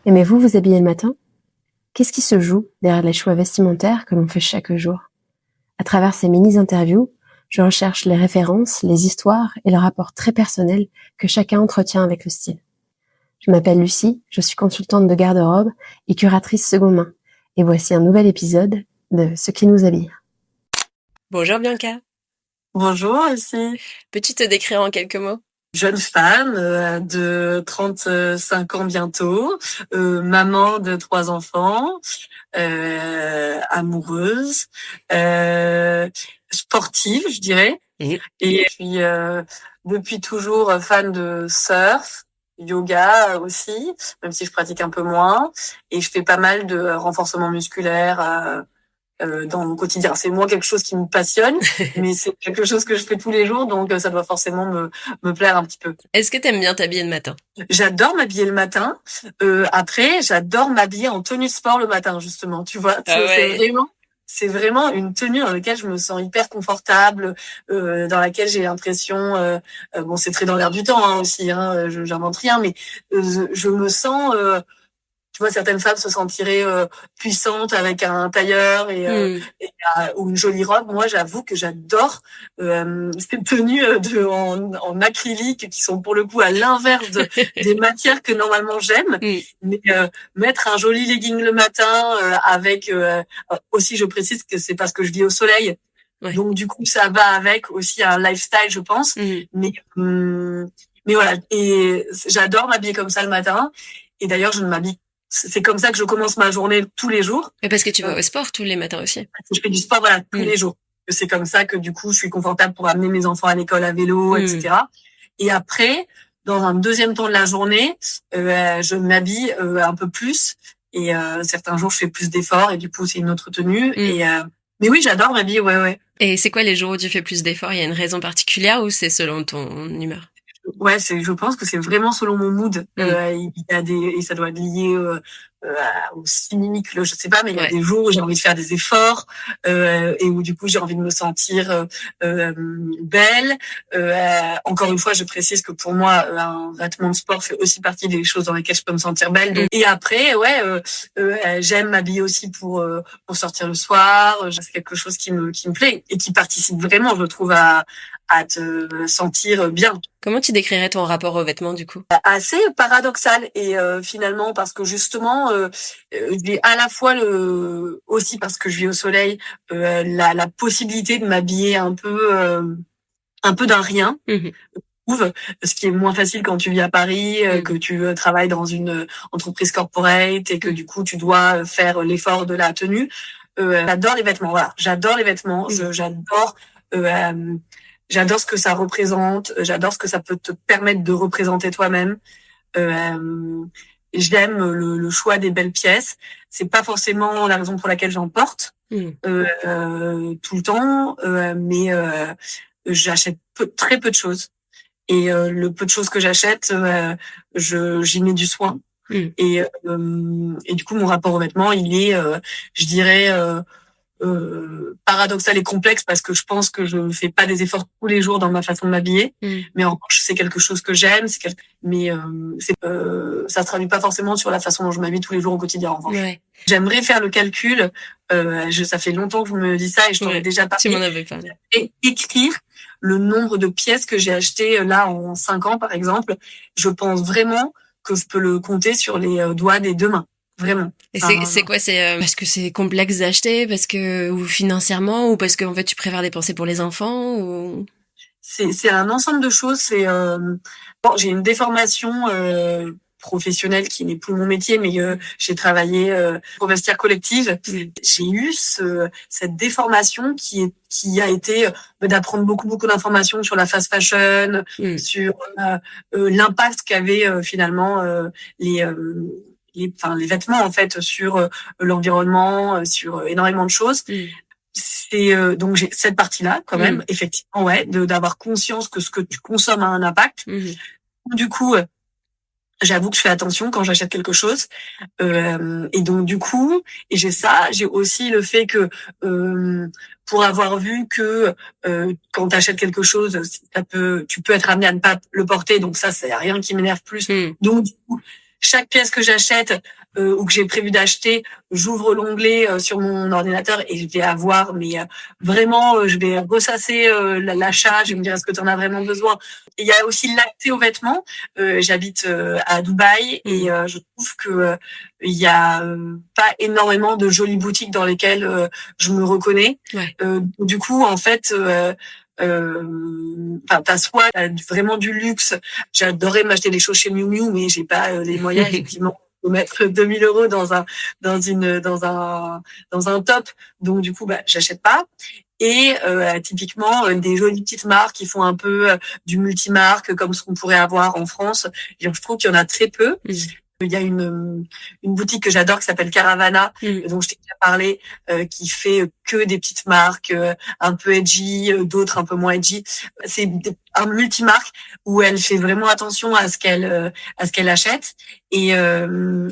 Aimez-vous vous habiller le matin? Qu'est-ce qui se joue derrière les choix vestimentaires que l'on fait chaque jour? À travers ces mini-interviews, je recherche les références, les histoires et le rapport très personnel que chacun entretient avec le style. Je m'appelle Lucie, je suis consultante de garde-robe et curatrice seconde main. Et voici un nouvel épisode de Ce qui nous habille. Bonjour Bianca. Bonjour Lucie. Peux-tu te décrire en quelques mots? Jeune femme de 35 ans bientôt, maman de 3 enfants, amoureuse, sportive, je dirais. Et puis depuis toujours fan de surf, yoga aussi, même si je pratique un peu moins. Et je fais pas mal de renforcement musculaire dans mon quotidien. C'est moins quelque chose qui me passionne, mais c'est quelque chose que je fais tous les jours, donc ça doit forcément me plaire un petit peu. Est-ce que t'aimes bien t'habiller le matin? J'adore m'habiller le matin. Après, j'adore m'habiller en tenue de sport le matin, justement. Tu vois, c'est vraiment une tenue dans laquelle je me sens hyper confortable, dans laquelle j'ai l'impression, bon, c'est très dans l'air du temps aussi, j'invente rien, mais je me sens tu vois, certaines femmes se sentiraient puissantes avec un tailleur ou une jolie robe. Moi, j'avoue que j'adore ces tenues en acrylique qui sont pour le coup à l'inverse des matières que normalement j'aime. Mais mettre un joli legging le matin avec aussi, je précise que c'est parce que je vis au soleil. Ouais. Donc du coup, ça va avec aussi un lifestyle, je pense. Mais voilà. Et j'adore m'habiller comme ça le matin. Et d'ailleurs, je ne m'habille. C'est comme ça que je commence ma journée tous les jours. Et parce que tu vas au sport tous les matins aussi. Je fais du sport, voilà, tous les jours. C'est comme ça que du coup, je suis confortable pour amener mes enfants à l'école à vélo, etc. Et après, dans un deuxième temps de la journée, je m'habille un peu plus. Et certains jours, je fais plus d'efforts et du coup, c'est une autre tenue. Mais oui, j'adore m'habiller, ouais. Et c'est quoi les jours où tu fais plus d'efforts? Il y a une raison particulière ou c'est selon ton humeur? Ouais, je pense que c'est vraiment selon mon mood. Il y a et ça doit être lié au cynique, je sais pas, mais il y a des jours où j'ai envie de faire des efforts et où du coup j'ai envie de me sentir belle. Encore une fois, je précise que pour moi, un vêtement de sport fait aussi partie des choses dans lesquelles je peux me sentir belle. Donc, et après, j'aime m'habiller aussi pour sortir le soir. C'est quelque chose qui me plaît et qui participe vraiment, je trouve, à te sentir bien. Comment tu décrirais ton rapport aux vêtements du coup? Assez paradoxal et finalement parce que justement j'ai à la fois aussi parce que je vis au soleil la possibilité de m'habiller un peu d'un rien. Ce qui est moins facile quand tu vis à Paris, que tu travailles dans une entreprise corporate et que du coup tu dois faire l'effort de la tenue. J'adore les vêtements, voilà. J'adore les vêtements. J'adore ce que ça représente. J'adore ce que ça peut te permettre de représenter toi-même. J'aime le choix des belles pièces. C'est pas forcément la raison pour laquelle j'en porte tout le temps, mais j'achète très peu de choses. Et le peu de choses que j'achète, j'y mets du soin. Et du coup, mon rapport aux vêtements, il est, je dirais, paradoxal et complexe parce que je pense que je ne fais pas des efforts tous les jours dans ma façon de m'habiller, mais en revanche c'est quelque chose que j'aime, mais ça se traduit pas forcément sur la façon dont je m'habille tous les jours au quotidien. En revanche, j'aimerais faire le calcul. Ça fait longtemps que je me dis ça et je t'en ai déjà parlé. Tu m'en avais parlé. Et écrire le nombre de pièces que j'ai achetées là en 5 ans par exemple, je pense vraiment que je peux le compter sur les doigts des 2 mains. Vraiment. Et c'est quoi? C'est parce que c'est complexe d'acheter, parce que ou financièrement, ou parce que en fait tu préfères dépenser pour les enfants, ou c'est un ensemble de choses. C'est j'ai une déformation professionnelle qui n'est plus mon métier, mais j'ai travaillé au vestiaire collective. J'ai eu cette déformation qui a été d'apprendre beaucoup d'informations sur la fast fashion, sur l'impact qu'avaient finalement les vêtements en fait sur l'environnement, sur énormément de choses. C'est donc j'ai cette partie-là quand même, effectivement, d'avoir conscience que ce que tu consommes a un impact. Du coup, j'avoue que je fais attention quand j'achète quelque chose. Et donc du coup, et j'ai aussi le fait que pour avoir vu que quand tu achètes quelque chose, tu peux être amené à ne pas le porter, donc ça c'est rien qui m'énerve plus. Donc du coup, chaque pièce que j'achète ou que j'ai prévu d'acheter, j'ouvre l'onglet sur mon ordinateur et je vais avoir, mais vraiment, je vais ressasser l'achat, je vais me dire est-ce que tu en as vraiment besoin. Et il y a aussi l'accès aux vêtements. J'habite à Dubaï et je trouve que il y a pas énormément de jolies boutiques dans lesquelles je me reconnais. Ouais. Du coup, en fait, t'as soit vraiment du luxe. J'adorais m'acheter des choses chez Miu Miu, mais j'ai pas les moyens effectivement de mettre 2000 € dans un top. Donc du coup, j'achète pas. Et typiquement des jolies petites marques qui font un peu du multimarque comme ce qu'on pourrait avoir en France. Je trouve qu'il y en a très peu. Il y a une boutique que j'adore qui s'appelle Caravana, dont je t'ai déjà parlé, qui fait que des petites marques un peu edgy, d'autres un peu moins edgy. C'est un multimarque où elle fait vraiment attention à ce qu'elle achète. Et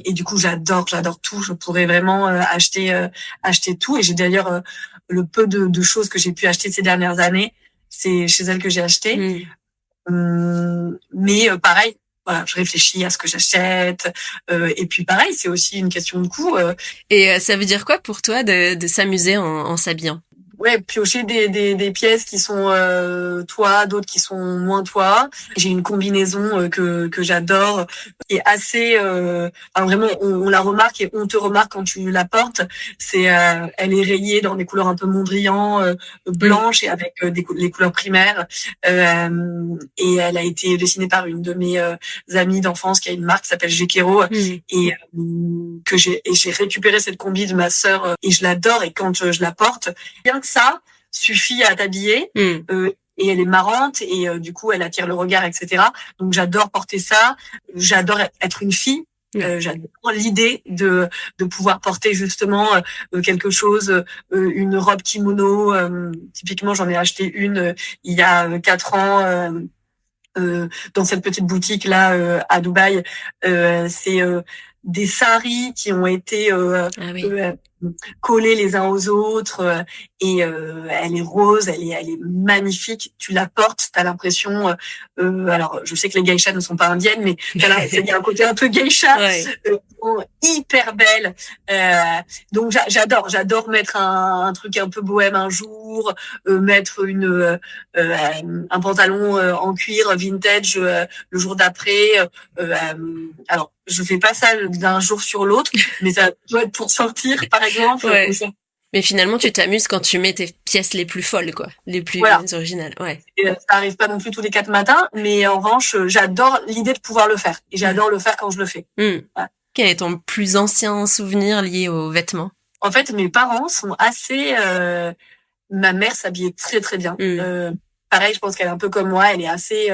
du coup, j'adore tout. Je pourrais vraiment acheter tout. Et j'ai d'ailleurs le peu de choses que j'ai pu acheter ces dernières années, c'est chez elle que j'ai acheté. Mais pareil. Voilà, je réfléchis à ce que j'achète. Et puis pareil, c'est aussi une question de coût. Et ça veut dire quoi pour toi de s'amuser en s'habillant? Ouais, piocher des pièces qui sont toi, d'autres qui sont moins toi. J'ai une combinaison que j'adore, qui est assez vraiment on la remarque et on te remarque quand tu la portes. C'est elle est rayée dans des couleurs un peu Mondrian, blanches et avec les couleurs primaires. Et elle a été dessinée par une de mes amies d'enfance qui a une marque qui s'appelle Gekero et j'ai récupéré cette combi de ma sœur et je l'adore et quand je la porte, bien que ça suffit à t'habiller et elle est marrante et du coup elle attire le regard, etc. Donc j'adore porter ça, j'adore être une fille. J'adore l'idée de pouvoir porter justement quelque chose, une robe kimono. Typiquement, j'en ai acheté une il y a 4 ans dans cette petite boutique là à Dubaï. C'est des saris qui ont été collés les uns aux autres et elle est rose, elle est magnifique. Tu la portes, t'as l'impression. Alors, je sais que les geishas ne sont pas indiennes, mais il y a un côté un peu geisha, hyper belle. Donc j'adore mettre un truc un peu bohème un jour, mettre un pantalon en cuir vintage le jour d'après. Alors, je fais pas ça d'un jour sur l'autre, mais ça doit être pour sortir, par exemple. Ouais. Mais finalement, tu t'amuses quand tu mets tes pièces les plus folles, quoi, les plus originales. Ouais. Et ça arrive pas non plus tous les 4 matins, mais en revanche, j'adore l'idée de pouvoir le faire. Et j'adore le faire quand je le fais. Voilà. Quel est ton plus ancien souvenir lié aux vêtements? En fait, mes parents sont assez... ma mère s'habillait très très bien. Pareil, je pense qu'elle est un peu comme moi, elle est assez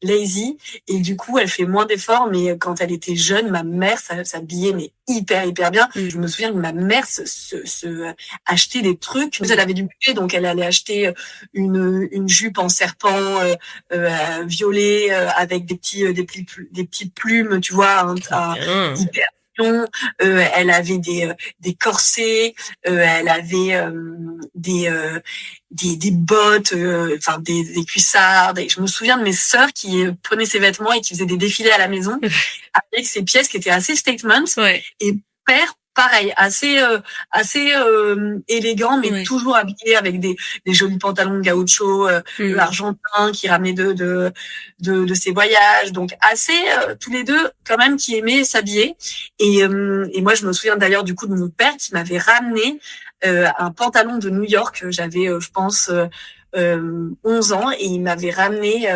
lazy et du coup, elle fait moins d'efforts. Mais quand elle était jeune, ma mère s'habillait mais hyper bien. Je me souviens que ma mère se achetait des trucs. Elle avait du budget, donc elle allait acheter une jupe en serpent violet avec des petites plumes, tu vois, hyper. Elle avait des corsets, elle avait des bottes, enfin des cuissardes. Et je me souviens de mes sœurs qui prenaient ces vêtements et qui faisaient des défilés à la maison avec ces pièces qui étaient assez statement et père pareil, assez élégant, mais toujours habillé avec des jolis pantalons de gaucho argentin qui ramenaient de ses voyages. Donc assez tous les deux quand même qui aimaient s'habiller. Et moi je me souviens d'ailleurs du coup de mon père qui m'avait ramené un pantalon de New York. J'avais je pense 11 ans et il m'avait ramené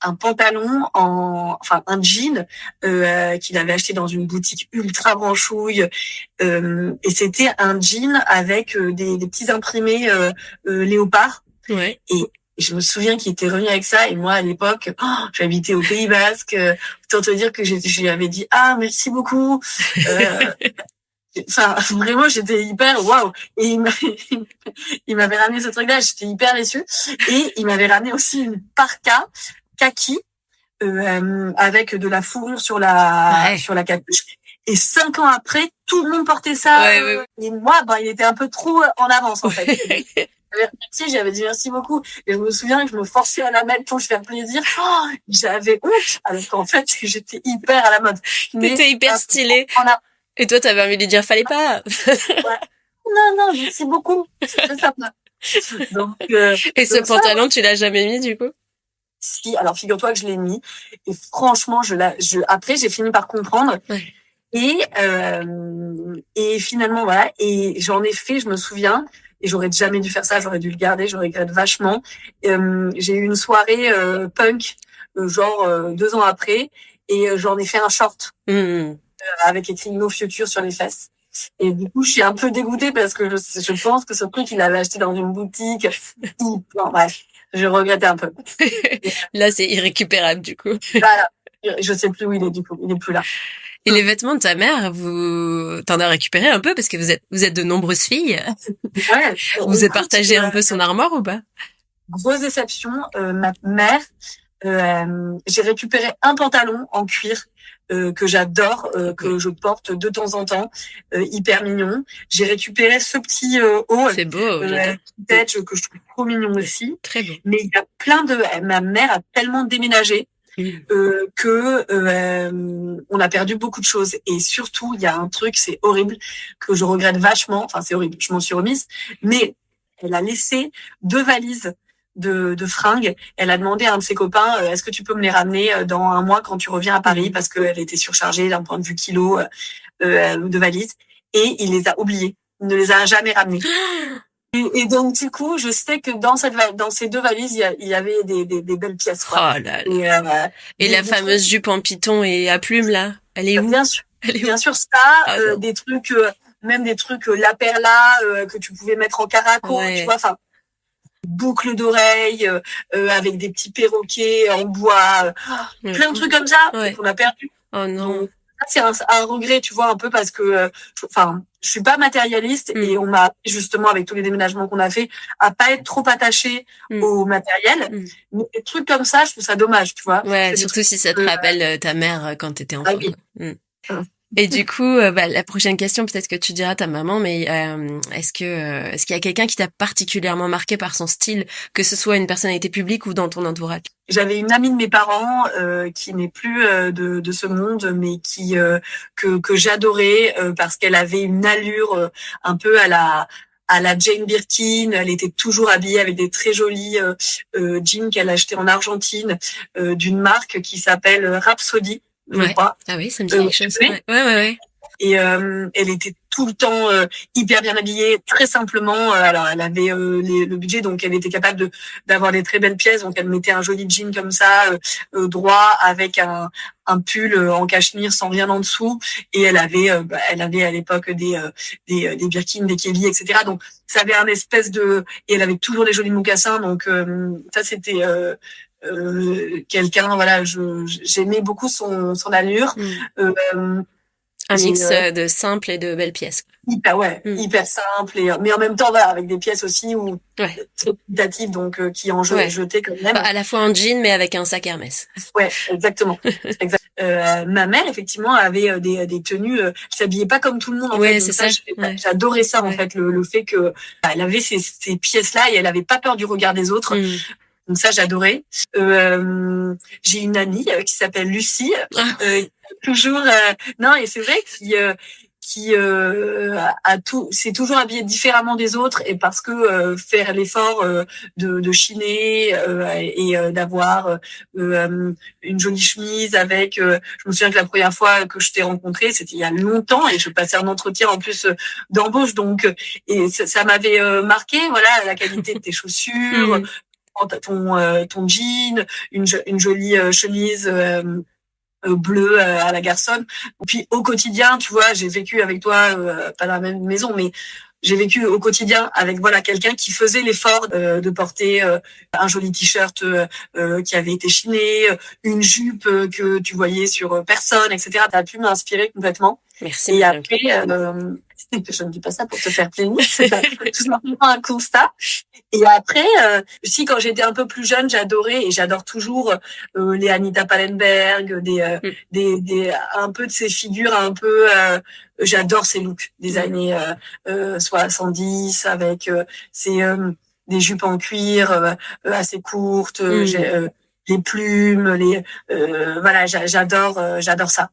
un pantalon un jean qu'il avait acheté dans une boutique ultra branchouille et c'était un jean avec des petits imprimés léopard et je me souviens qu'il était revenu avec ça et moi à l'époque j'habitais au Pays Basque, autant te dire que j'avais dit merci beaucoup. Enfin, vraiment, j'étais hyper waouh. Et il m'avait ramené ce truc-là, j'étais hyper déçue. Et il m'avait ramené aussi une parka kaki avec de la fourrure sur la capuche. Et 5 ans après, tout le monde portait ça. Et moi, il était un peu trop en avance en fait. Si, j'avais dit merci beaucoup. Et je me souviens que je me forçais à la mettre pour se faire plaisir. Oh, j'avais honte. Alors qu'en fait, j'étais hyper à la mode. T'étais hyper stylée. Et toi, t'avais envie de lui dire, fallait pas. Ouais. Non, merci beaucoup. C'est sympa. Donc, et ce pantalon, tu l'as jamais mis, du coup? Si, alors figure-toi que je l'ai mis. Et franchement, après, j'ai fini par comprendre. Ouais. Et finalement, voilà. Et j'en ai fait, je me souviens. Et j'aurais jamais dû faire ça, j'aurais dû le garder, je regrette vachement. J'ai eu une soirée punk, 2 ans après, et j'en ai fait un short avec écrit No Future sur les fesses. Et du coup, je suis un peu dégoûtée parce que je pense que ce truc, il l'avait acheté dans une boutique. Bon, bref, je regrettais un peu. Là, c'est irrécupérable, du coup. Voilà. Je sais plus où il est, du coup. Il est plus là. Et les vêtements de ta mère, t'en as récupéré un peu parce que vous êtes de nombreuses filles. Ouais. Vous êtes partagé un peu son armoire ou pas? Grosse déception. Ma mère, j'ai récupéré un pantalon en cuir que j'adore, que je porte de temps en temps, hyper mignon. J'ai récupéré ce petit haut, c'est beau, tête que je trouve trop mignon aussi. Très beau. Mais il y a ma mère a tellement déménagé que on a perdu beaucoup de choses. Et surtout, il y a un truc, c'est horrible, que je regrette vachement. Enfin, c'est horrible, je m'en suis remise. Mais elle a laissé 2 valises de fringues. Elle a demandé à un de ses copains, est-ce que tu peux me les ramener dans un mois quand tu reviens à Paris, parce qu'elle était surchargée d'un point de vue kilo de valises. Et il les a oubliées. Il ne les a jamais ramenées. Et donc, du coup, je sais que dans ces 2 valises, il y avait des belles pièces, quoi. Oh là là. Et la fameuse jupe en python et à plumes, là, elle est où? Bien sûr, ça, des trucs, même des trucs, la perla, que tu pouvais mettre en caraco, tu vois, enfin, boucles d'oreilles, avec des petits perroquets en bois, plein de trucs comme ça, qu'on a perdu. Oh non. Donc, c'est un regret, tu vois, un peu parce que, je suis pas matérialiste et on m'a appris justement avec tous les déménagements qu'on a fait à pas être trop attaché au matériel. Mais des trucs comme ça, je trouve ça dommage, tu vois. Ouais, surtout si ça te rappelle ta mère quand t'étais enfant. Et du coup, la prochaine question, peut-être que tu diras à ta maman, mais est-ce qu'il y a quelqu'un qui t'a particulièrement marqué par son style, que ce soit une personnalité publique ou dans ton entourage? J'avais une amie de mes parents qui n'est plus de ce monde, mais que j'adorais parce qu'elle avait une allure un peu à la Jane Birkin. Elle était toujours habillée avec des très jolis jeans qu'elle achetait en Argentine d'une marque qui s'appelle Rhapsody. Je crois. Ah oui, ça me dit quelque chose. Ouais. Et elle était tout le temps hyper bien habillée, très simplement. Alors elle avait le budget, donc elle était capable d'avoir des très belles pièces. Donc elle mettait un joli jean comme ça, droit, avec un pull en cachemire sans rien en dessous. Et elle avait à l'époque des Birkin, des Kelly, etc. Donc ça avait un espèce et elle avait toujours des jolis mocassins. Donc ça c'était quelqu'un, voilà, j'aimais beaucoup son allure. Un mix de simple et de belles pièces. Hyper simple, mais en même temps, voilà, avec des pièces aussi très qualitatives, donc qui en jetaient quand même. À la fois en jean, mais avec un sac Hermès. Ouais, exactement. Ma mère, effectivement, avait des tenues. Elle s'habillait pas comme tout le monde. En fait, c'est ça. J'adorais ça, en fait, le fait que elle avait ces pièces-là et elle avait pas peur du regard des autres. Donc ça, j'adorais. J'ai une amie qui s'appelle Lucie, toujours. Non, et c'est vrai qui s'est toujours habillée différemment des autres, et parce que faire l'effort de chiner et d'avoir une jolie chemise avec. Je me souviens que la première fois que je t'ai rencontrée, c'était il y a longtemps, et je passais un entretien en plus d'embauche, donc et ça m'avait marqué. Voilà, la qualité de tes chaussures. Ton jean, une jolie chemise bleue à la garçonne. Et puis au quotidien, tu vois, j'ai vécu avec toi, pas dans la même maison, mais j'ai vécu au quotidien avec quelqu'un qui faisait l'effort de porter un joli t-shirt qui avait été chiné, une jupe que tu voyais sur personne, etc. T'as pu m'inspirer complètement. Merci. Et après, je ne dis pas ça pour te faire plaisir, c'est tout simplement un constat. Et après, aussi quand j'étais un peu plus jeune, j'adorais et j'adore toujours les Anita Pallenberg, des un peu de ces figures un peu. J'adore ces looks des années 70 avec des jupes en cuir assez courtes, les plumes, voilà, j'adore ça.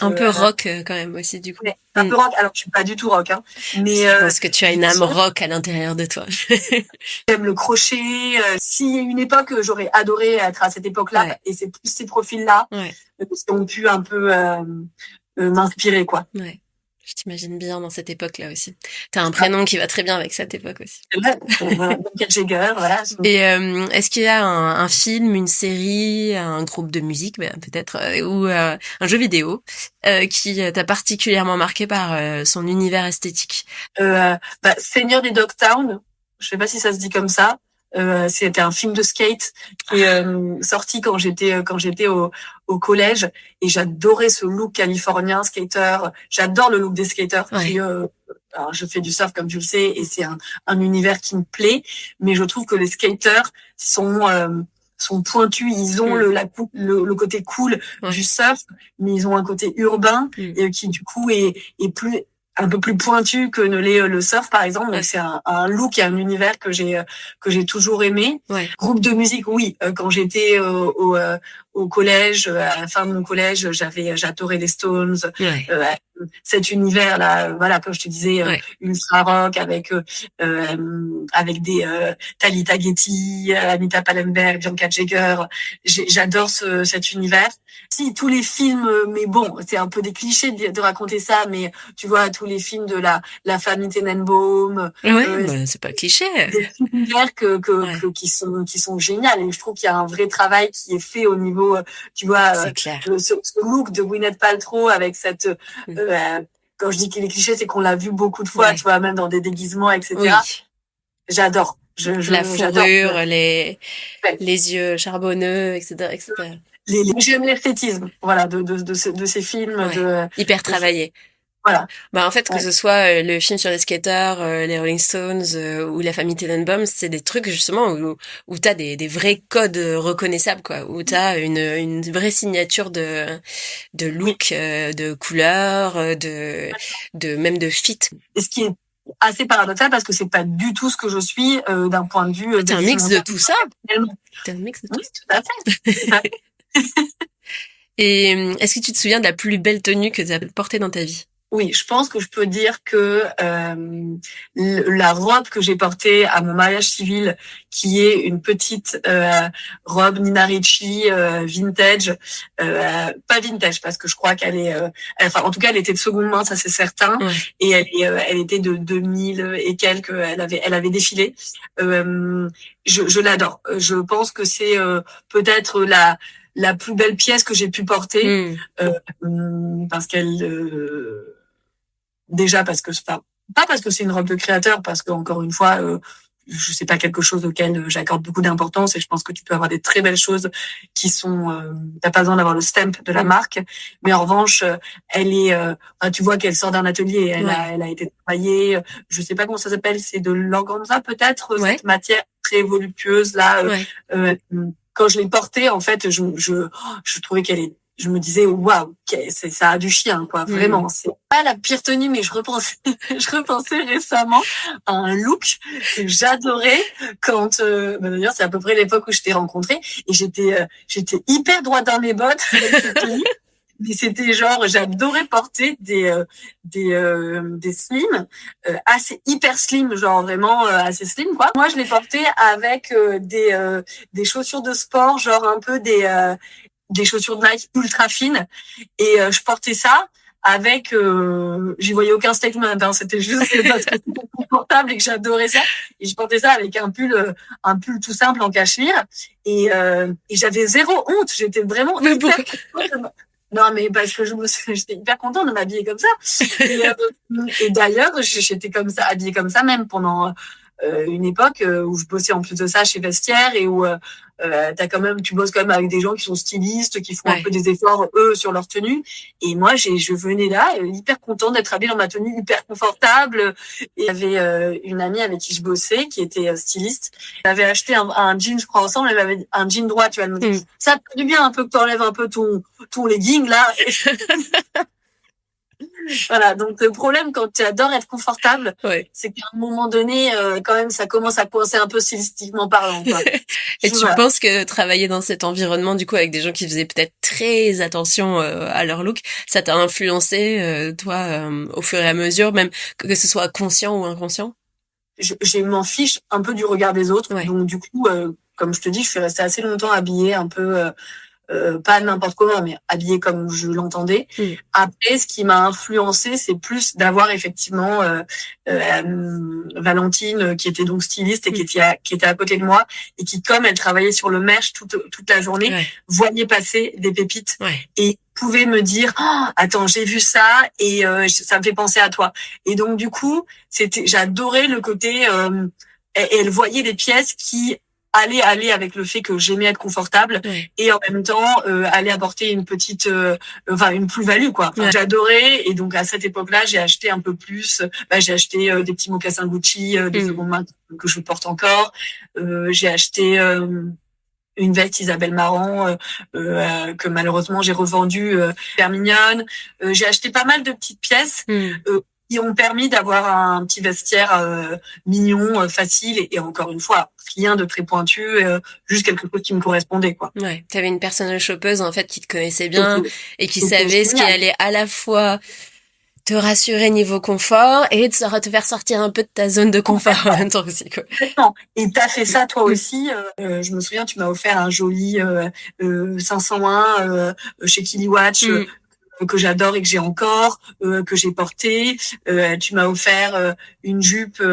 Un peu rock quand même aussi du coup. Un peu rock. Alors je suis pas du tout rock, hein, mais je pense que tu as une âme rock à l'intérieur de toi. J'aime le crochet. S'il y a une époque, j'aurais adoré être à cette époque-là, et c'est plus ces profils-là qui ont pu un peu m'inspirer, quoi. Ouais. Je t'imagine bien dans cette époque-là aussi. T'as un prénom qui va très bien avec cette époque aussi. Mick Jagger, voilà. Et est-ce qu'il y a un film, une série, un groupe de musique peut-être, ou un jeu vidéo qui t'a particulièrement marqué par son univers esthétique? Seigneur des Dogtown, je sais pas si ça se dit comme ça. C'était un film de skate qui est sorti quand j'étais au collège, et j'adorais ce look californien skater. J'adore le look des skaters. Alors je fais du surf comme tu le sais, et c'est un univers qui me plaît, mais je trouve que les skaters sont pointus, ils ont le côté cool du surf, mais ils ont un côté urbain et qui du coup est un peu plus pointu que ne l'est le surf, par exemple. Donc c'est un look et un univers que j'ai toujours aimé. Groupe de musique, oui. Quand j'étais au collège, à la fin de mon collège, j'adorais les Stones. Cet univers là, voilà, comme je te disais, ultra rock avec des Talita Getty, Anita Pallenberg, Bianca Jagger. J'adore cet univers. Si tous les films, mais bon, c'est un peu des clichés de raconter ça, mais tu vois, tous les films de la famille Tenenbaum, c'est pas cliché. Des univers qui sont géniaux, et je trouve qu'il y a un vrai travail qui est fait au niveau, tu vois, ce look de Gwyneth Paltrow avec cette quand je dis qu'il est cliché, c'est qu'on l'a vu beaucoup de fois, tu vois, même dans des déguisements, etc. J'adore. La fourrure, les yeux charbonneux, etc., etc. J'aime l'esthétisme, voilà, de ces films, hyper travaillés. Voilà. En fait, que ce soit le film sur les skaters, les Rolling Stones ou la famille Tenenbaum, c'est des trucs justement où t'as des vrais codes reconnaissables, quoi, où t'as une vraie signature de look, de couleur, de même de fit. Et ce qui est assez paradoxal, parce que c'est pas du tout ce que je suis d'un point de vue. T'es un mix de tout ça. T'es un mix de tout ça. Tout à fait. Et est-ce que tu te souviens de la plus belle tenue que tu as portée dans ta vie? Oui, je pense que je peux dire que la robe que j'ai portée à mon mariage civil, qui est une petite robe Nina Ricci vintage, pas vintage parce que je crois qu'elle est, enfin en tout cas elle était de seconde main, ça c'est certain, et elle était de 2000 et quelques, elle avait défilé. Je l'adore. Je pense que c'est peut-être la plus belle pièce que j'ai pu porter, parce qu'elle déjà parce que pas parce que c'est une robe de créateur, parce que encore une fois je sais pas, quelque chose auquel j'accorde beaucoup d'importance, et je pense que tu peux avoir des très belles choses qui sont t'as pas besoin d'avoir le stamp de la marque, mais en revanche elle est tu vois qu'elle sort d'un atelier, elle a été travaillée, je sais pas comment ça s'appelle, c'est de l'organza peut-être, cette matière très voluptueuse là, quand je l'ai portée, en fait je trouvais je me disais waouh, ça a du chien, quoi, vraiment. C'est pas la pire tenue, mais je repensais récemment à un look que j'adorais quand d'ailleurs c'est à peu près l'époque où je t'ai rencontré, et j'étais hyper droite dans mes bottes avec cette tenue. Mais c'était genre, j'adorais porter des slims, assez hyper slim, genre vraiment assez slim, quoi. Moi, je les portais avec des chaussures de sport, genre un peu des chaussures de Nike ultra fines, et je portais ça avec j'y voyais aucun statement, hein, c'était juste parce que c'était confortable et que j'adorais ça, et je portais ça avec un pull tout simple en cachemire, et j'avais zéro honte, j'étais vraiment hyper contente. Non, mais parce que j'étais hyper contente de m'habiller comme ça, et d'ailleurs j'étais comme ça, habillée comme ça même pendant une époque où je bossais en plus de ça chez Vestiaire, et où tu bosses quand même avec des gens qui sont stylistes, qui font un peu des efforts eux sur leur tenue, et moi je venais là hyper contente d'être habillée dans ma tenue hyper confortable. Et il y avait une amie avec qui je bossais qui était styliste, elle avait acheté un jean, je crois ensemble, elle avait un jean droit, tu vois, elle me dit ça te fait du bien un peu que t'enlèves un peu ton legging là. Voilà, donc le problème quand tu adores être confortable, c'est qu'à un moment donné, quand même, ça commence à coincer un peu stylistiquement parlant, quoi. Et tu penses que travailler dans cet environnement, du coup, avec des gens qui faisaient peut-être très attention à leur look, ça t'a influencé, toi, au fur et à mesure, même que ce soit conscient ou inconscient? Je m'en fiche un peu du regard des autres, donc du coup, comme je te dis, je suis restée assez longtemps habillée un peu... pas n'importe comment, mais habillée comme je l'entendais. Après, ce qui m'a influencée, c'est plus d'avoir effectivement Valentine, qui était donc styliste et qui était à côté de moi, et qui, comme elle travaillait sur le merch toute la journée, voyait passer des pépites et pouvait me dire attends, j'ai vu ça et ça me fait penser à toi. Et donc du coup, j'adorais le côté elle voyait des pièces qui aller avec le fait que j'aimais être confortable et en même temps aller apporter une petite une plus-value, quoi. J'adorais, et donc à cette époque-là, j'ai acheté un peu plus. J'ai acheté des petits mocassins Gucci de seconde main que je porte encore. J'ai acheté une veste Isabelle Marant que malheureusement j'ai revendue super mignonne. J'ai acheté pas mal de petites pièces qui ont permis d'avoir un petit vestiaire mignon, facile, et encore une fois, rien de très pointu, juste quelque chose qui me correspondait, quoi. Ouais, t'avais une personne shoppeuse, en fait, qui te connaissait bien et qui savait ce qui allait à la fois te rassurer niveau confort et te faire sortir un peu de ta zone de confort en même temps aussi, quoi. Et t'as fait ça toi aussi. Je me souviens, tu m'as offert un joli 501 chez Kiliwatch, que j'adore et que j'ai encore, que j'ai porté. Tu m'as offert une jupe,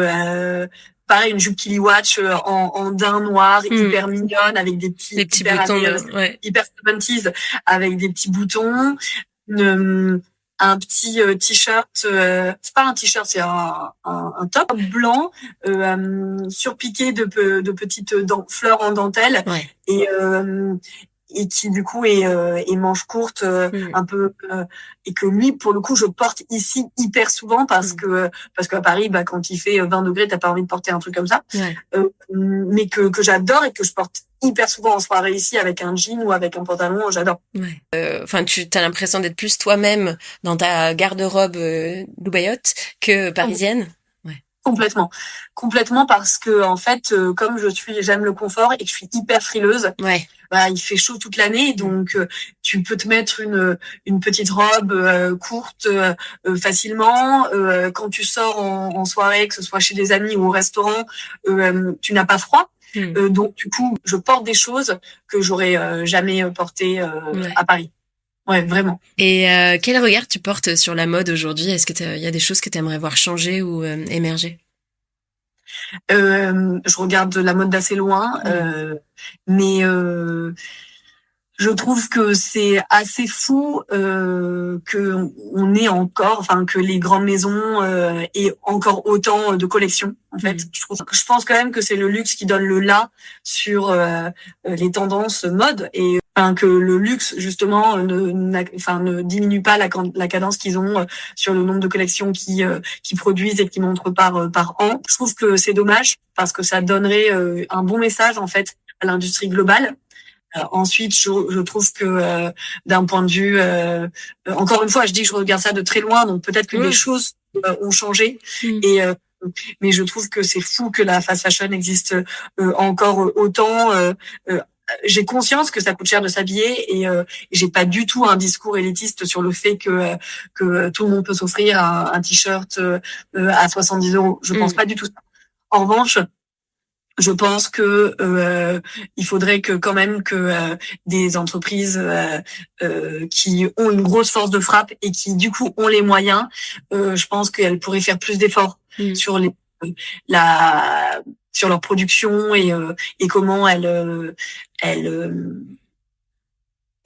pareil, une jupe Kiliwatch en daim noir, hyper mignonne, avec des petits boutons, hyper 70s, avec des petits boutons. Un petit t-shirt, c'est pas un t-shirt, c'est un top blanc surpiqué de petites fleurs en dentelle, et qui du coup est manche courte, un peu, et que lui, pour le coup, je porte ici hyper souvent parce qu'à Paris, quand il fait 20 degrés, t'as pas envie de porter un truc comme ça, mais que j'adore et que je porte hyper souvent en soirée ici avec un jean ou avec un pantalon, j'adore. Tu as l'impression d'être plus toi-même dans ta garde-robe loubayotte que parisienne. Complètement, parce que en fait, comme j'aime le confort et que je suis hyper frileuse. Il fait chaud toute l'année, donc tu peux te mettre une petite robe courte facilement. Quand tu sors en soirée, que ce soit chez des amis ou au restaurant, tu n'as pas froid. Donc du coup, je porte des choses que j'aurais jamais portées à Paris. Ouais, vraiment. Et quel regard tu portes sur la mode aujourd'hui? Est-ce que il y a des choses que tu aimerais voir changer ou émerger? Je regarde la mode d'assez loin, mais je trouve que c'est assez fou que on ait encore, que les grandes maisons aient encore autant de collections. En fait, je pense quand même que c'est le luxe qui donne le là sur les tendances mode, et que le luxe justement ne diminue pas la cadence qu'ils ont sur le nombre de collections qui produisent et qui montrent par an. Je trouve que c'est dommage parce que ça donnerait un bon message en fait à l'industrie globale. Ensuite, je trouve que d'un point de vue, encore une fois, je dis que je regarde ça de très loin, donc peut-être que les choses ont changé, mais je trouve que c'est fou que la fast fashion existe encore autant. J'ai conscience que ça coûte cher de s'habiller, et j'ai pas du tout un discours élitiste sur le fait que tout le monde peut s'offrir un t-shirt à 70 €. Je pense pas du tout ça. En revanche, je pense que il faudrait que quand même que des entreprises qui ont une grosse force de frappe et qui du coup ont les moyens, je pense qu'elles pourraient faire plus d'efforts sur sur leur production et comment elles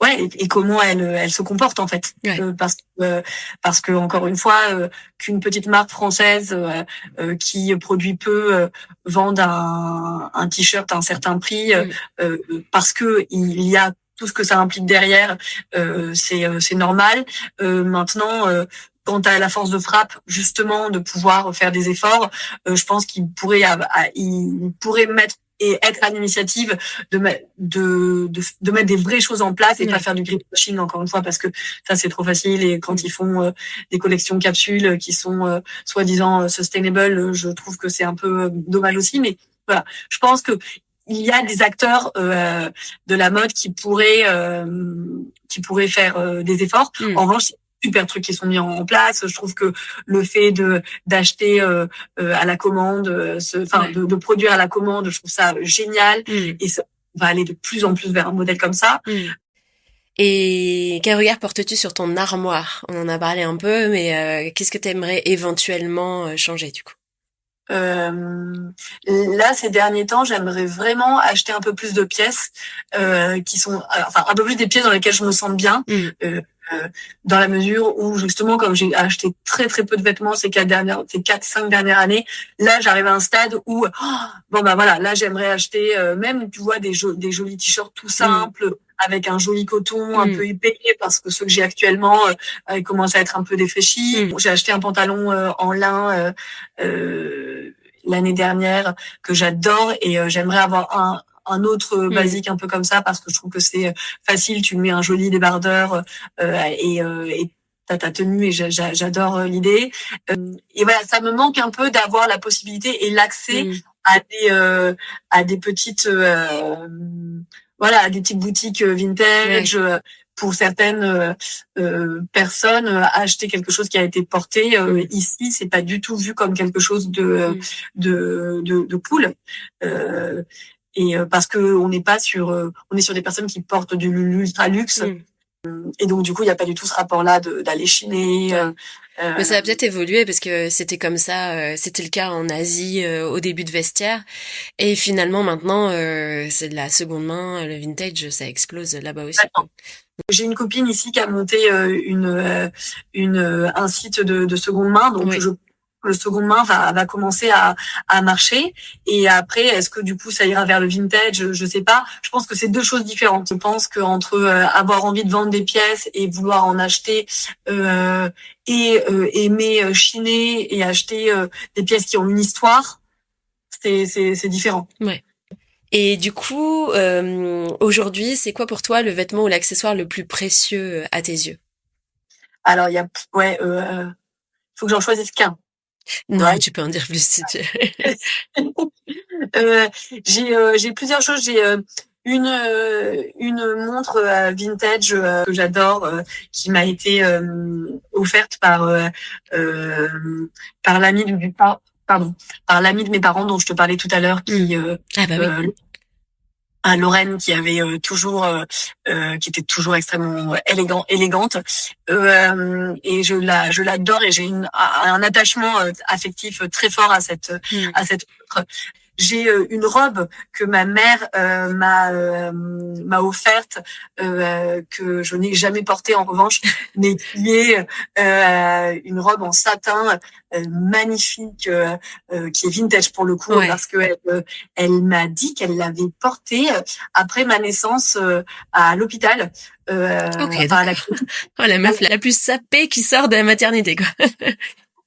et comment elle se comporte en fait, parce que encore une fois, qu'une petite marque française qui produit peu vende un t-shirt à un certain prix, parce que il y a tout ce que ça implique derrière, c'est normal. Maintenant, quand t'as la force de frappe justement de pouvoir faire des efforts, je pense qu'il pourrait mettre et être à l'initiative de mettre des vraies choses en place et pas faire du greenwashing encore une fois, parce que ça c'est trop facile. Et quand ils font des collections capsules qui sont soi-disant sustainable, je trouve que c'est un peu dommage aussi. Mais voilà, je pense que il y a des acteurs de la mode qui pourraient faire des efforts. En revanche, super trucs qui sont mis en place. Je trouve que le fait d'acheter à la commande, de produire à la commande, je trouve ça génial. Et ça va aller de plus en plus vers un modèle comme ça. Et quel regard portes-tu sur ton armoire? On en a parlé un peu, mais qu'est-ce que tu aimerais éventuellement changer du coup? Là, ces derniers temps, j'aimerais vraiment acheter un peu plus de pièces qui sont, enfin, un peu plus des pièces dans lesquelles je me sens bien. Dans la mesure où justement, comme j'ai acheté très très peu de vêtements ces 4-5 dernières années, là j'arrive à un stade où bon bah voilà, là j'aimerais acheter même tu vois des jolis t-shirts tout simples avec un joli coton un peu épais, parce que ceux que j'ai actuellement ils commencent à être un peu défraîchis. J'ai acheté un pantalon en lin l'année dernière que j'adore, et j'aimerais avoir un autre basique un peu comme ça, parce que je trouve que c'est facile, tu mets un joli débardeur et t'as ta tenue, et j'adore l'idée. Et voilà, ça me manque un peu d'avoir la possibilité et l'accès à des petites à des petites boutiques vintage. Pour certaines personnes, acheter quelque chose qui a été porté ici, c'est pas du tout vu comme quelque chose de cool. Et parce que on est sur des personnes qui portent de l'ultra luxe. Et donc du coup il y a pas du tout ce rapport là d'aller chiner. Mais ça a peut-être évolué, parce que c'était comme ça, c'était le cas en Asie au début de Vestiaire, et finalement maintenant c'est de la seconde main, le vintage ça explose là-bas aussi. J'ai une copine ici qui a monté un site de seconde main, donc le seconde main va commencer à marcher. Et après, est-ce que du coup ça ira vers le vintage? Je sais pas. Je pense que c'est deux choses différentes. Je pense que entre avoir envie de vendre des pièces et vouloir en acheter et aimer chiner et acheter des pièces qui ont une histoire, c'est différent. Ouais. Et du coup, aujourd'hui, c'est quoi pour toi le vêtement ou l'accessoire le plus précieux à tes yeux? Alors il y a faut que j'en choisisse qu'un. Non, tu peux en dire plus si tu j'ai plusieurs choses. J'ai une montre vintage que j'adore, qui m'a été offerte par l'ami par l'ami de mes parents dont je te parlais tout à l'heure, qui Lorraine, qui avait qui était toujours extrêmement élégante, et je l'adore, et j'ai un attachement affectif très fort à cette montre. J'ai une robe que ma mère m'a offerte, que je n'ai jamais portée en revanche, mais qui est une robe en satin magnifique, qui est vintage pour le coup, parce que elle m'a dit qu'elle l'avait portée après ma naissance à l'hôpital. La meuf la plus sapée qui sort de la maternité, quoi.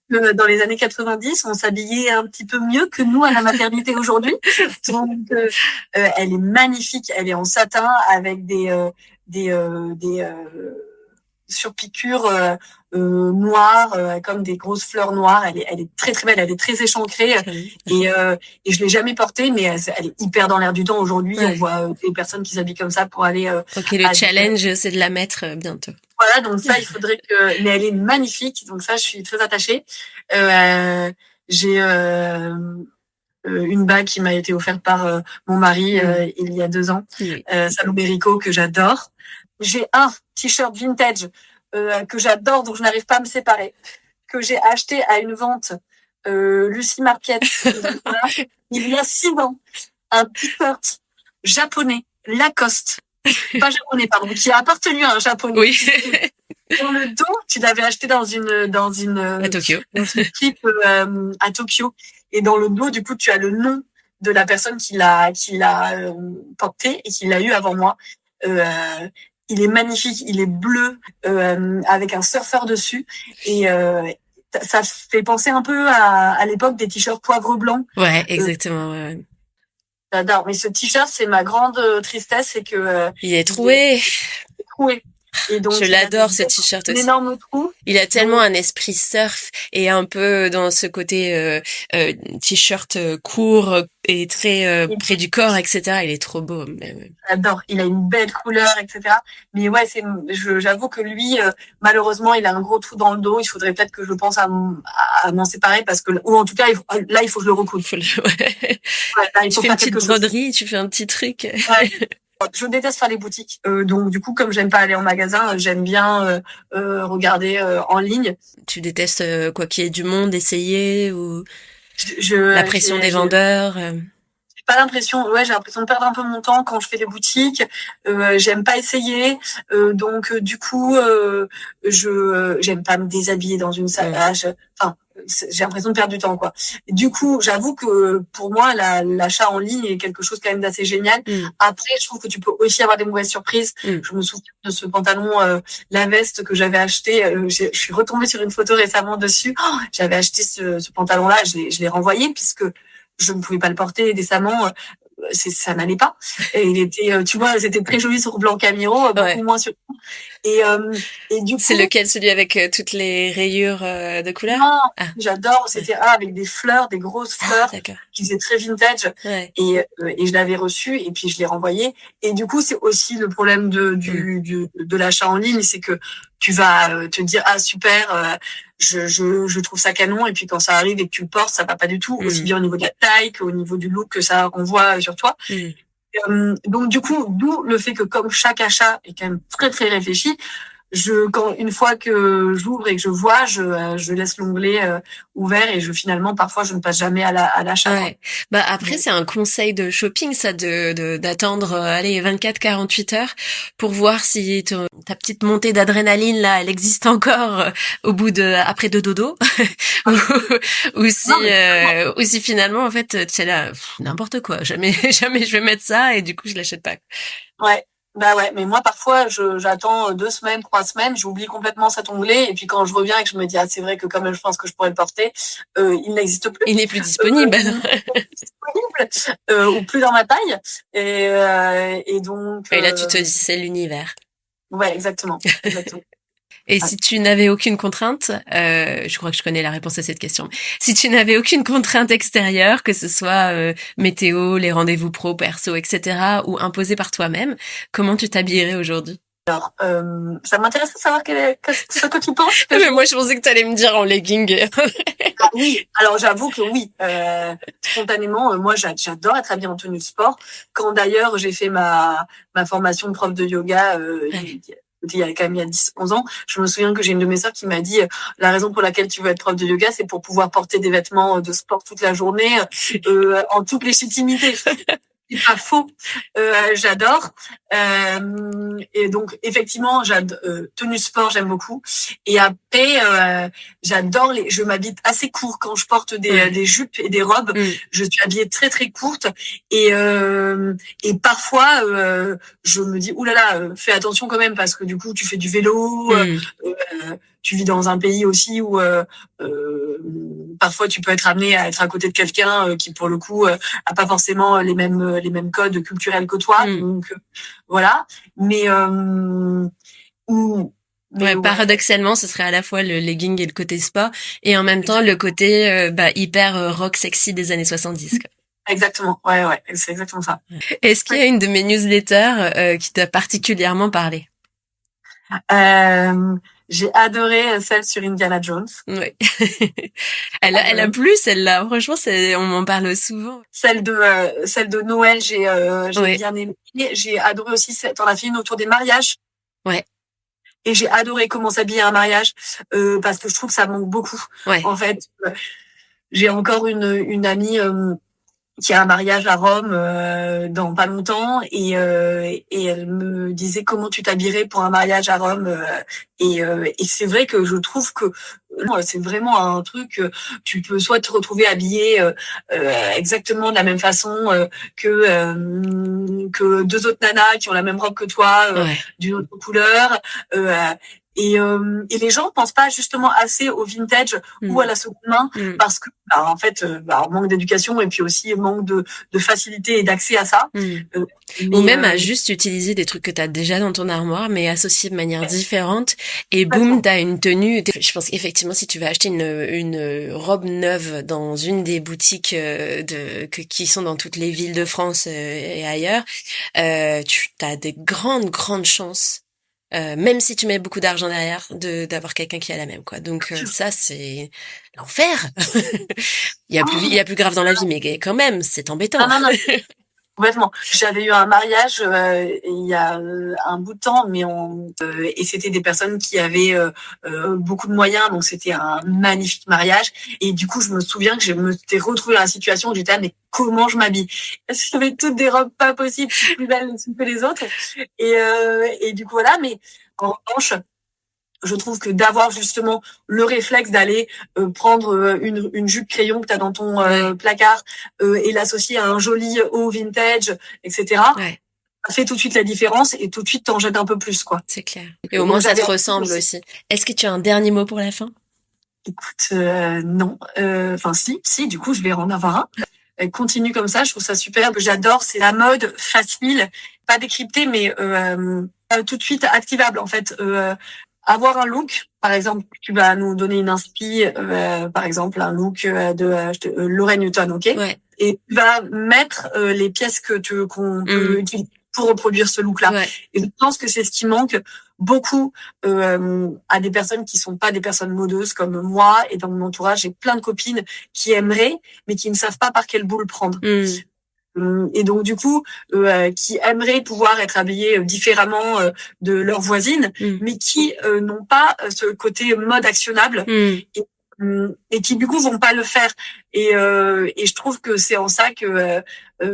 Dans les années 90, on s'habillait un petit peu mieux que nous à la maternité aujourd'hui. Donc, elle est magnifique. Elle est en satin avec des surpiqûres noires, comme des grosses fleurs noires. Elle est très très belle. Elle est très échancrée. Et je l'ai jamais portée, mais elle est hyper dans l'air du temps aujourd'hui. On voit des personnes qui s'habillent comme ça pour aller. Le challenge, c'est de la mettre bientôt. Voilà, donc ça, il faudrait que... Mais elle est magnifique, donc ça, je suis très attachée. J'ai une bague qui m'a été offerte par mon mari il y a 2 ans, Salomé Rico, que j'adore. J'ai un t-shirt vintage que j'adore, dont je n'arrive pas à me séparer, que j'ai acheté à une vente Lucie Marquette il y a 6 ans. Un t-shirt japonais, Lacoste. Pas japonais, pardon, qui a appartenu à un japonais. Oui. Dans le dos, tu l'avais acheté dans une à Tokyo. Dans une clip à Tokyo. Et dans le dos, du coup, tu as le nom de la personne qui l'a porté et qui l'a eu avant moi. Il est magnifique, il est bleu avec un surfeur dessus, et ça fait penser un peu à l'époque des t-shirts poivre blanc. Ouais, exactement. J'adore. Mais ce t-shirt, c'est ma grande tristesse, c'est que il est troué. Troué. Et donc, je l'adore ce t-shirt aussi. Un énorme trou. Il a tellement un esprit surf et un peu dans ce côté t-shirt court et très près du corps, etc. Il est trop beau. J'adore. Il a une belle couleur, etc. Mais ouais, j'avoue que lui, malheureusement, il a un gros trou dans le dos. Il faudrait peut-être que je pense à m'en séparer parce que, ou en tout cas, il faut que je le recoule. Ouais, là, tu fais une petite broderie, tu fais un petit truc. Ouais. Je déteste faire les boutiques, donc du coup, comme j'aime pas aller en magasin, j'aime bien regarder en ligne. Tu détestes quoi qu'il y ait du monde, essayer ou la pression des vendeurs. J'ai pas l'impression, j'ai l'impression de perdre un peu mon temps quand je fais des boutiques. J'aime pas essayer, donc du coup, j'aime pas me déshabiller dans une salle. J'ai l'impression de perdre du temps, quoi. Du coup, j'avoue que pour moi, l'achat en ligne est quelque chose quand même d'assez génial. Après, je trouve que tu peux aussi avoir des mauvaises surprises. Je me souviens de ce pantalon, la veste que j'avais acheté. Je suis retombée sur une photo récemment dessus. J'avais acheté ce pantalon-là, je l'ai renvoyé puisque je ne pouvais pas le porter décemment. Ça n'allait pas. Et il était, tu vois, c'était très joli sur blanc Camiro, beaucoup moins sur. Et du coup. C'est lequel, celui avec toutes les rayures de couleur? Non, j'adore. C'était avec des fleurs, des grosses fleurs, qui faisaient très vintage. Ouais. Et je l'avais reçu et puis je l'ai renvoyé. Et du coup, c'est aussi le problème de l'achat en ligne, c'est que tu vas te dire super, je trouve ça canon, et puis quand ça arrive et que tu le portes, ça va pas du tout, aussi bien au niveau de la taille qu'au niveau du look que ça renvoie sur toi. Donc du coup, d'où le fait que comme chaque achat est quand même très très réfléchi, une fois que j'ouvre et que je vois, je laisse l'onglet ouvert et finalement parfois je ne passe jamais à l'achat. Ouais. Bah après c'est un conseil de shopping ça d'attendre 24-48 heures pour voir si ta petite montée d'adrénaline là elle existe encore au bout après 2 dodo ou si finalement en fait c'est là n'importe quoi, jamais je vais mettre ça et du coup je l'achète pas. Ouais. Bah ouais, mais moi parfois j'attends 2 semaines, 3 semaines, j'oublie complètement cet onglet et puis quand je reviens et que je me dis c'est vrai que quand même je pense que je pourrais le porter, il n'existe plus. Il n'est plus disponible. Ou plus dans ma taille et donc. Et là tu te dis c'est l'univers. Ouais, exactement. Et si tu n'avais aucune contrainte, je crois que je connais la réponse à cette question. Si tu n'avais aucune contrainte extérieure, que ce soit météo, les rendez-vous pro, perso, etc., ou imposée par toi-même, comment tu t'habillerais aujourd'hui? Alors, ça m'intéresse de savoir ce que tu penses. Mais moi, je pensais que tu allais me dire en legging. Oui, alors j'avoue que oui. Spontanément, moi, j'adore être habillée en tenue de sport. Quand d'ailleurs j'ai fait ma formation de prof de yoga, il y a quand même 10-11 ans, je me souviens que j'ai une de mes sœurs qui m'a dit la raison pour laquelle tu veux être prof de yoga, c'est pour pouvoir porter des vêtements de sport toute la journée, en toute légitimité. C'est pas faux. J'adore. Et donc effectivement, tenue sport, j'aime beaucoup. Et après, j'adore je m'habille assez court quand je porte des jupes et des robes. Je suis habillée très très courte et parfois je me dis oulala, fais attention quand même parce que du coup tu fais du vélo. Tu vis dans un pays aussi où parfois tu peux être amené à être à côté de quelqu'un qui pour le coup a pas forcément les mêmes codes culturels que toi. Donc voilà. Mais paradoxalement, ce serait à la fois le legging et le côté sport et en même temps le côté hyper rock sexy des années 70. Quoi. Exactement. Ouais, c'est exactement ça. Est-ce qu'il y a une de mes newsletters qui t'a particulièrement parlé? J'ai adoré celle sur Indiana Jones. Oui. Elle a plu celle-là. Franchement, on m'en parle souvent. Celle de Noël, j'ai bien aimé. J'ai adoré aussi t'en as fait une autour des mariages. Ouais. Et j'ai adoré comment s'habiller à un mariage parce que je trouve que ça manque beaucoup. Ouais. En fait, j'ai encore une amie qui a un mariage à Rome dans pas longtemps et elle me disait comment tu t'habillerais pour un mariage à Rome et c'est vrai que je trouve que c'est vraiment un truc tu peux soit te retrouver habillé exactement de la même façon que 2 autres nanas qui ont la même robe que toi d'une autre couleur Et les gens pensent pas justement assez au vintage ou à la seconde main parce que en fait manque d'éducation et puis aussi manque de facilité et d'accès à ça. Ou même à juste utiliser des trucs que t'as déjà dans ton armoire mais associés de manière différente et boum, t'as une tenue. Je pense qu'effectivement si tu vas acheter une robe neuve dans une des boutiques qui sont dans toutes les villes de France et ailleurs, tu as des grandes chances, même si tu mets beaucoup d'argent derrière, d'avoir quelqu'un qui a la même, quoi. Donc ça c'est l'enfer. il y a plus grave dans la vie, mais quand même c'est embêtant. Non. Complètement. J'avais eu un mariage il y a un bout de temps, mais et c'était des personnes qui avaient beaucoup de moyens, donc c'était un magnifique mariage. Et du coup, je me souviens que je me suis retrouvée dans la situation où j'étais mais comment je m'habille? Parce que j'avais toutes des robes pas possibles, plus belles les unes que les autres. Et du coup voilà. Mais en revanche, je trouve que d'avoir justement le réflexe d'aller prendre une jupe crayon que tu as dans ton placard et l'associer à un joli haut vintage, etc. Ça fait tout de suite la différence et tout de suite t'en jettes un peu plus, quoi. C'est clair. Et au moins ça te ressemble aussi. Est-ce que tu as un dernier mot pour la fin? Écoute, non. Enfin si, du coup je vais en avoir un. Continue comme ça, je trouve ça super. J'adore, c'est la mode facile, pas décryptée, mais tout de suite activable en fait. Avoir un look, par exemple, tu vas nous donner une inspi, par exemple un look de Lorraine Newton, ok? Ouais. Et tu vas mettre les pièces qu'on peut utiliser pour reproduire ce look-là. Ouais. Et je pense que c'est ce qui manque beaucoup à des personnes qui sont pas des personnes modeuses comme moi, et dans mon entourage, j'ai plein de copines qui aimeraient, mais qui ne savent pas par quelle boule prendre. Et donc du coup qui aimeraient pouvoir être habillées différemment de leurs voisines, mais qui n'ont pas ce côté mode actionnable et qui du coup vont pas le faire. Et je trouve que c'est en ça que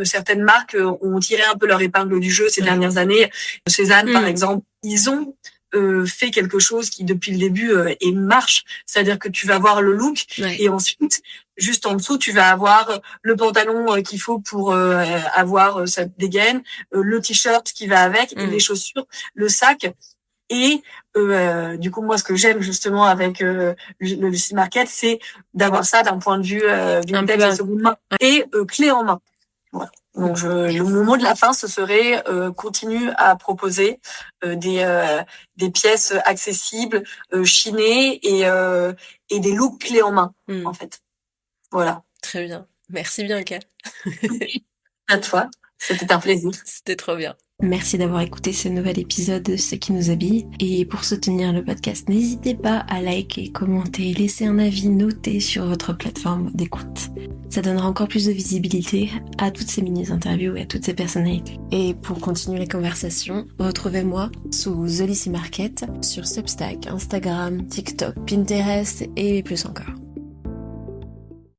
certaines marques ont tiré un peu leur épingle du jeu ces dernières années. Cézanne par exemple, ils ont fait quelque chose qui depuis le début et marche, c'est-à-dire que tu vas avoir le look et ensuite juste en dessous tu vas avoir le pantalon qu'il faut pour avoir cette dégaine, le t-shirt qui va avec, et les chaussures, le sac. Et du coup moi ce que j'aime justement avec le Lucie Market, c'est d'avoir ça d'un point de vue vintage et seconde main et clé en main. Voilà. Donc mon mot de la fin, ce serait continue à proposer des pièces accessibles, chinées et des looks clés en main en fait. Voilà. Très bien. Merci Bianca. À toi. C'était un plaisir. C'était trop bien. Merci d'avoir écouté ce nouvel épisode de Ce qui nous habille. Et pour soutenir le podcast, n'hésitez pas à liker, commenter, laisser un avis noté sur votre plateforme d'écoute. Ça donnera encore plus de visibilité à toutes ces mini-interviews et à toutes ces personnalités. Et pour continuer la conversation, retrouvez-moi sous The Lucie Market sur Substack, Instagram, TikTok, Pinterest et plus encore.